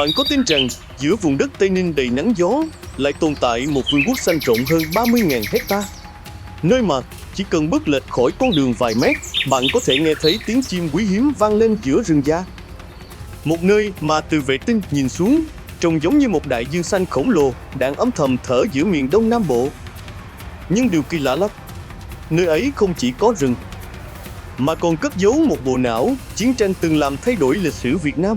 Bạn có tin rằng giữa vùng đất Tây Ninh đầy nắng gió lại tồn tại một vườn quốc xanh rộng hơn 30.000 hecta, nơi mà chỉ cần bước lệch khỏi con đường vài mét, bạn có thể nghe thấy tiếng chim quý hiếm vang lên giữa rừng già. Một nơi mà từ vệ tinh nhìn xuống, trông giống như một đại dương xanh khổng lồ đang âm thầm thở giữa miền Đông Nam Bộ. Nhưng điều kỳ lạ lắm, nơi ấy không chỉ có rừng, mà còn cất giấu một bộ não chiến tranh từng làm thay đổi lịch sử Việt Nam.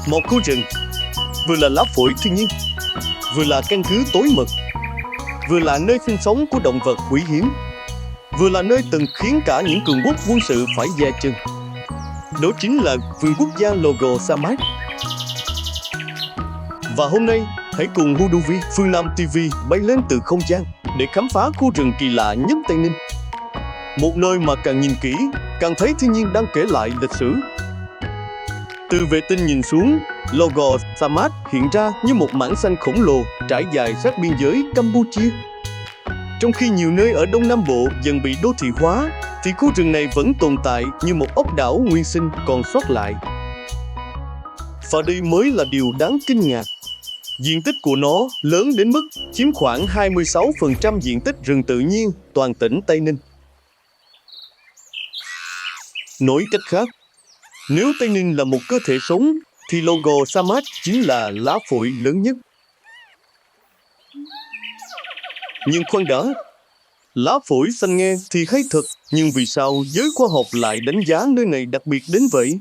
Một khu rừng vừa là lá phổi thiên nhiên, vừa là căn cứ tối mật, vừa là nơi sinh sống của động vật quý hiếm, vừa là nơi từng khiến cả những cường quốc quân sự phải dè chừng. Đó chính là vườn quốc gia Logo Samat. Và hôm nay, hãy cùng Huduvi Phương Nam TV bay lên từ không gian để khám phá khu rừng kỳ lạ nhất Tây Ninh. Một nơi mà càng nhìn kỹ, càng thấy thiên nhiên đang kể lại lịch sử. Từ vệ tinh nhìn xuống, Logo Samat hiện ra như một mảng xanh khổng lồ trải dài sát biên giới Campuchia. Trong khi nhiều nơi ở Đông Nam Bộ dần bị đô thị hóa, thì khu rừng này vẫn tồn tại như một ốc đảo nguyên sinh còn sót lại. Và đây mới là điều đáng kinh ngạc. Diện tích của nó lớn đến mức chiếm khoảng 26% diện tích rừng tự nhiên toàn tỉnh Tây Ninh. Nói cách khác, nếu Tây Ninh là một cơ thể sống, thì Logo Samat chính là lá phổi lớn nhất. Nhưng khoan đã, lá phổi xanh nghe thì hay thật, nhưng vì sao giới khoa học lại đánh giá nơi này đặc biệt đến vậy?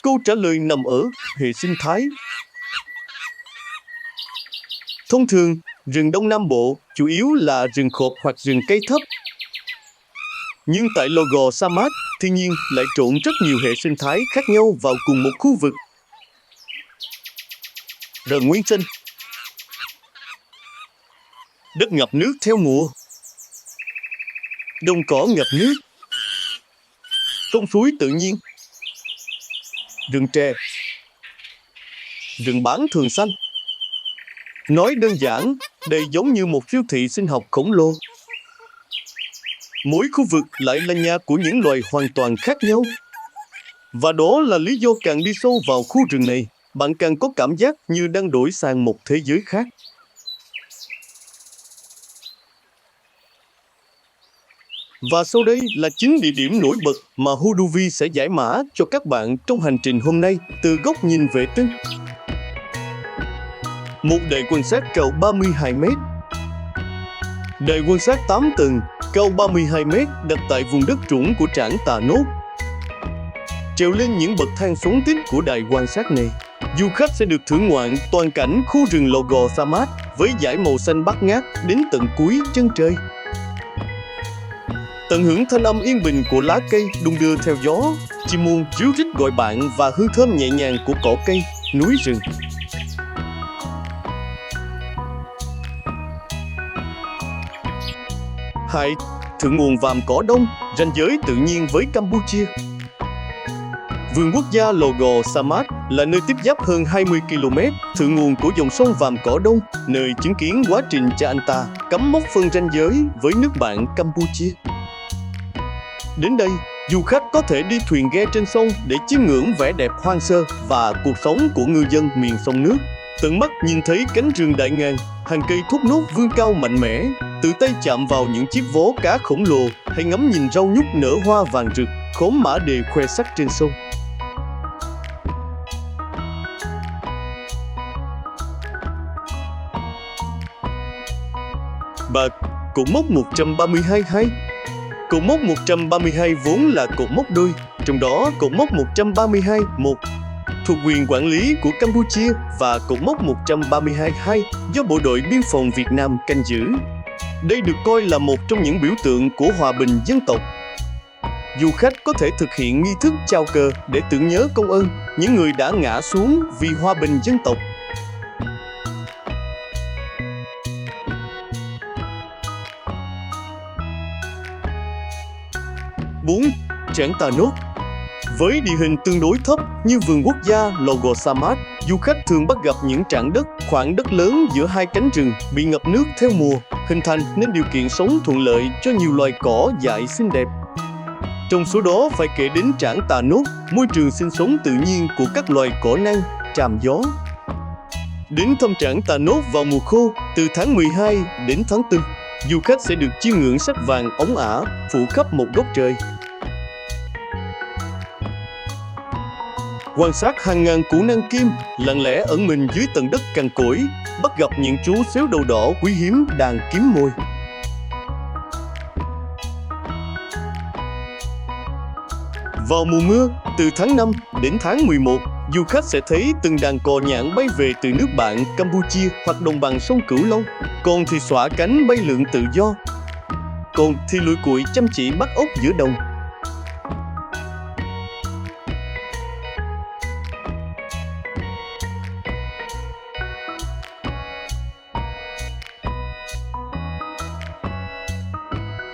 Câu trả lời nằm ở hệ sinh thái. Thông thường, rừng Đông Nam Bộ chủ yếu là rừng khộp hoặc rừng cây thấp. Nhưng tại Logo Samat, thiên nhiên lại trộn rất nhiều hệ sinh thái khác nhau vào cùng một khu vực. Rừng nguyên sinh, đất ngập nước theo mùa, đồng cỏ ngập nước, sông suối tự nhiên, rừng tre, rừng bán thường xanh. Nói đơn giản, đây giống như một siêu thị sinh học khổng lồ. Mỗi khu vực lại là nhà của những loài hoàn toàn khác nhau. Và đó là lý do càng đi sâu vào khu rừng này, bạn càng có cảm giác như đang đổi sang một thế giới khác. Và sau đây là 9 địa điểm nổi bật mà Huduvi sẽ giải mã cho các bạn trong hành trình hôm nay từ góc nhìn vệ tinh. Một đài quan sát cao 32 m. Đài quan sát 8 tầng, cao 32 m đặt tại vùng đất trũng của Trảng Tà Nốt. Trèo lên những bậc thang xoắn tít của đài quan sát này, du khách sẽ được thưởng ngoạn toàn cảnh khu rừng Logo Samat với dải màu xanh bát ngát đến tận cuối chân trời. Tận hưởng thanh âm yên bình của lá cây đung đưa theo gió, chim muông ríu rít gọi bạn và hương thơm nhẹ nhàng của cỏ cây, núi rừng. Hai, thượng nguồn Vàm Cỏ Đông, ranh giới tự nhiên với Campuchia. Vườn quốc gia Logo Samat là nơi tiếp giáp hơn 20 km thượng nguồn của dòng sông Vàm Cỏ Đông, nơi chứng kiến quá trình cha anh ta cắm mốc phân ranh giới với nước bạn Campuchia. Đến đây, du khách có thể đi thuyền ghe trên sông để chiêm ngưỡng vẻ đẹp hoang sơ và cuộc sống của ngư dân miền sông nước. Tận mắt nhìn thấy cánh rừng đại ngàn, hàng cây thốt nốt vươn cao mạnh mẽ, tự tay chạm vào những chiếc vó cá khổng lồ, hay ngắm nhìn rau nhút nở hoa vàng rực, khóm mã đề khoe sắc trên sông. Và cột mốc 132. Cột mốc 132 vốn là cột mốc đôi, trong đó cột mốc 132.1 thuộc quyền quản lý của Campuchia và cột mốc 132.2 do Bộ đội Biên phòng Việt Nam canh giữ. Đây được coi là một trong những biểu tượng của hòa bình dân tộc. Du khách có thể thực hiện nghi thức chào cờ để tưởng nhớ công ơn những người đã ngã xuống vì hòa bình dân tộc. 4. Trảng Tà Nốt. Với địa hình tương đối thấp như vườn quốc gia Logo Samat, du khách thường bắt gặp những trảng đất, khoảng đất lớn giữa hai cánh rừng bị ngập nước theo mùa, hình thành nên điều kiện sống thuận lợi cho nhiều loài cỏ dại xinh đẹp. Trong số đó phải kể đến trảng Tà Nốt, môi trường sinh sống tự nhiên của các loài cỏ năng, tràm gió. Đến thăm trảng Tà Nốt vào mùa khô, từ tháng 12 đến tháng 4, du khách sẽ được chiêm ngưỡng sắc vàng óng ả phủ khắp một góc trời. Quan sát hàng ngàn củ năng kim lặng lẽ ẩn mình dưới tầng đất cằn cỗi, bắt gặp những chú xéo đầu đỏ quý hiếm đang kiếm mồi. Vào mùa mưa, từ tháng 5 đến tháng 11, du khách sẽ thấy từng đàn cò nhạn bay về từ nước bạn Campuchia hoặc đồng bằng sông Cửu Long. Con thì xõa cánh bay lượn tự do, con thì lủi cụi chăm chỉ bắt ốc giữa đồng.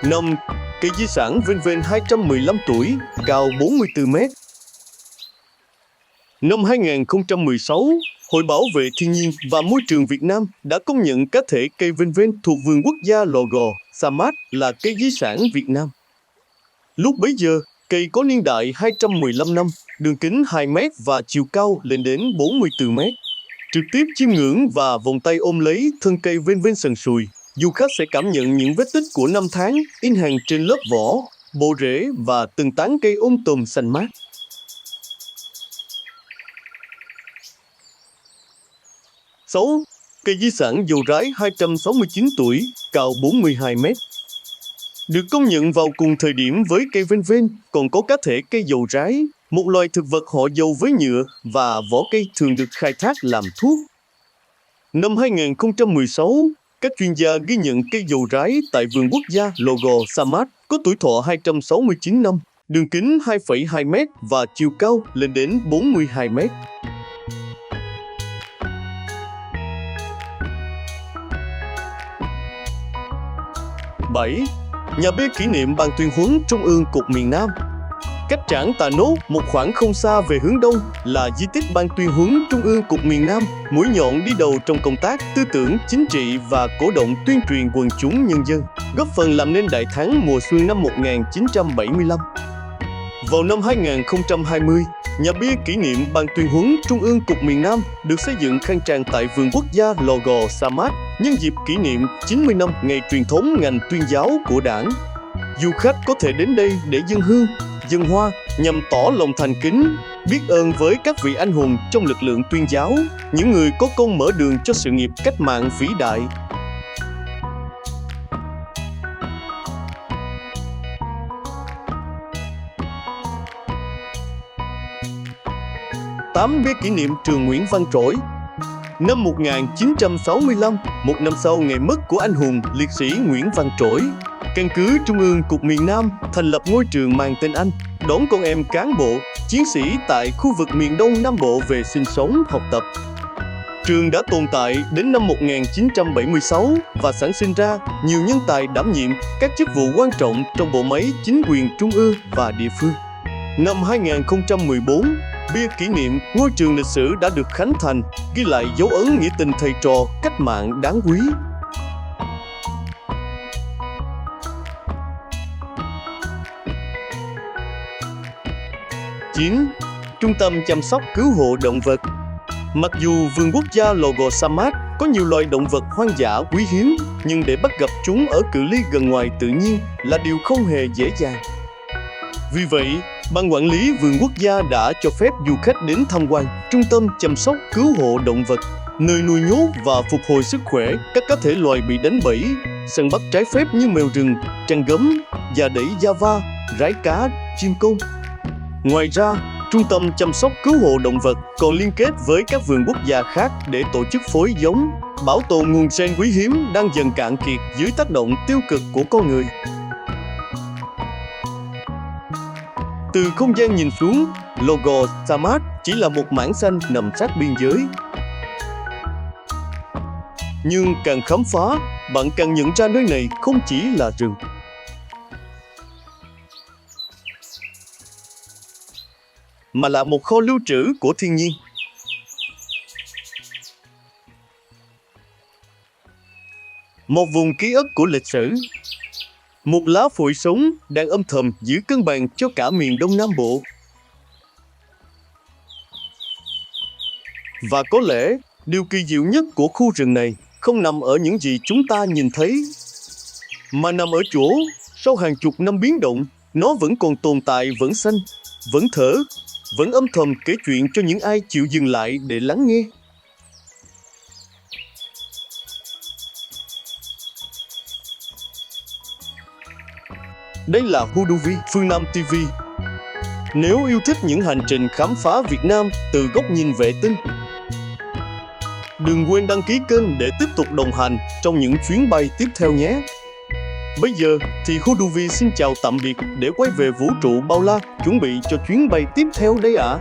Năm, cây di sản vênh vênh 215 tuổi, cao 44 mét. Năm 2016, Hội Bảo vệ Thiên nhiên và Môi trường Việt Nam đã công nhận cá thể cây vênh vênh thuộc vườn quốc gia Lò Gò, Sa Mát là cây di sản Việt Nam. Lúc bấy giờ, cây có niên đại 215 năm, đường kính 2 mét và chiều cao lên đến 44 mét. Trực tiếp chiêm ngưỡng và vòng tay ôm lấy thân cây vênh vênh sần sùi, du khách sẽ cảm nhận những vết tích của năm tháng in hằn trên lớp vỏ, bộ rễ và từng tán cây tùm xanh mát. 6. Cây di sản dầu rái 269 tuổi, cao 42 mét. Được công nhận vào cùng thời điểm với cây vênh vênh, còn có cá thể cây dầu rái, một loài thực vật họ dầu với nhựa và vỏ cây thường được khai thác làm thuốc. Năm 2016, các chuyên gia ghi nhận cây dầu rái tại vườn quốc gia Lò Gò, Sa Mát có tuổi thọ 269 năm, đường kính 2,2 mét và chiều cao lên đến 42 mét. Bảy. Nhà bia kỷ niệm Ban Tuyên huấn Trung ương Cục miền Nam. Cách trảng Tà Nốt một khoảng không xa về hướng đông là di tích Ban Tuyên huấn Trung ương Cục miền Nam, mũi nhọn đi đầu trong công tác tư tưởng chính trị và cổ động tuyên truyền quần chúng nhân dân, góp phần làm nên đại thắng mùa xuân năm 1975. Vào năm 2020, nhà bia kỷ niệm Ban Tuyên huấn Trung ương Cục miền Nam được xây dựng khang trang tại vườn quốc gia Lò Gò, Sa Mát nhân dịp kỷ niệm 90 năm ngày truyền thống ngành tuyên giáo của Đảng. Du khách có thể đến đây để dâng hương, dâng hoa nhằm tỏ lòng thành kính, biết ơn với các vị anh hùng trong lực lượng tuyên giáo, những người có công mở đường cho sự nghiệp cách mạng vĩ đại. Tám. Bia kỷ niệm trường Nguyễn Văn Trỗi. Năm 1965, một năm sau ngày mất của anh hùng liệt sĩ Nguyễn Văn Trỗi, căn cứ Trung ương Cục miền Nam thành lập ngôi trường mang tên anh, đón con em cán bộ, chiến sĩ tại khu vực miền Đông Nam Bộ về sinh sống, học tập. Trường đã tồn tại đến năm 1976 và sản sinh ra nhiều nhân tài đảm nhiệm các chức vụ quan trọng trong bộ máy chính quyền trung ương và địa phương. Năm 2014, bia kỷ niệm ngôi trường lịch sử đã được khánh thành, ghi lại dấu ấn nghĩa tình thầy trò cách mạng đáng quý. Chín. Trung tâm chăm sóc cứu hộ động vật. Mặc dù vườn quốc gia Lò Gò, Sa Mát có nhiều loài động vật hoang dã quý hiếm, nhưng để bắt gặp chúng ở cự ly gần ngoài tự nhiên là điều không hề dễ dàng. Vì vậy, Ban quản lý vườn quốc gia đã cho phép du khách đến tham quan trung tâm chăm sóc cứu hộ động vật, nơi nuôi nhốt và phục hồi sức khỏe các cá thể loài bị đánh bẫy, săn bắt trái phép như mèo rừng, trăng gấm, già đẩy Java, rái cá, chim côn. Ngoài ra, trung tâm chăm sóc cứu hộ động vật còn liên kết với các vườn quốc gia khác để tổ chức phối giống, bảo tồn nguồn gen quý hiếm đang dần cạn kiệt dưới tác động tiêu cực của con người. Từ không gian nhìn xuống, Lò Gò, Sa Mát chỉ là một mảng xanh nằm sát biên giới. Nhưng càng khám phá, bạn càng nhận ra nơi này không chỉ là rừng, mà là một kho lưu trữ của thiên nhiên. Một vùng ký ức của lịch sử. Một lá phổi sống đang âm thầm giữ cân bằng cho cả miền Đông Nam Bộ. Và có lẽ, điều kỳ diệu nhất của khu rừng này không nằm ở những gì chúng ta nhìn thấy, mà nằm ở chỗ, sau hàng chục năm biến động, nó vẫn còn tồn tại, vẫn xanh, vẫn thở, vẫn âm thầm kể chuyện cho những ai chịu dừng lại để lắng nghe. Đây là Houdouvi, Phương Nam TV. Nếu yêu thích những hành trình khám phá Việt Nam từ góc nhìn vệ tinh, đừng quên đăng ký kênh để tiếp tục đồng hành trong những chuyến bay tiếp theo nhé. Bây giờ thì Houdouvi xin chào tạm biệt để quay về vũ trụ bao la, chuẩn bị cho chuyến bay tiếp theo đây ạ.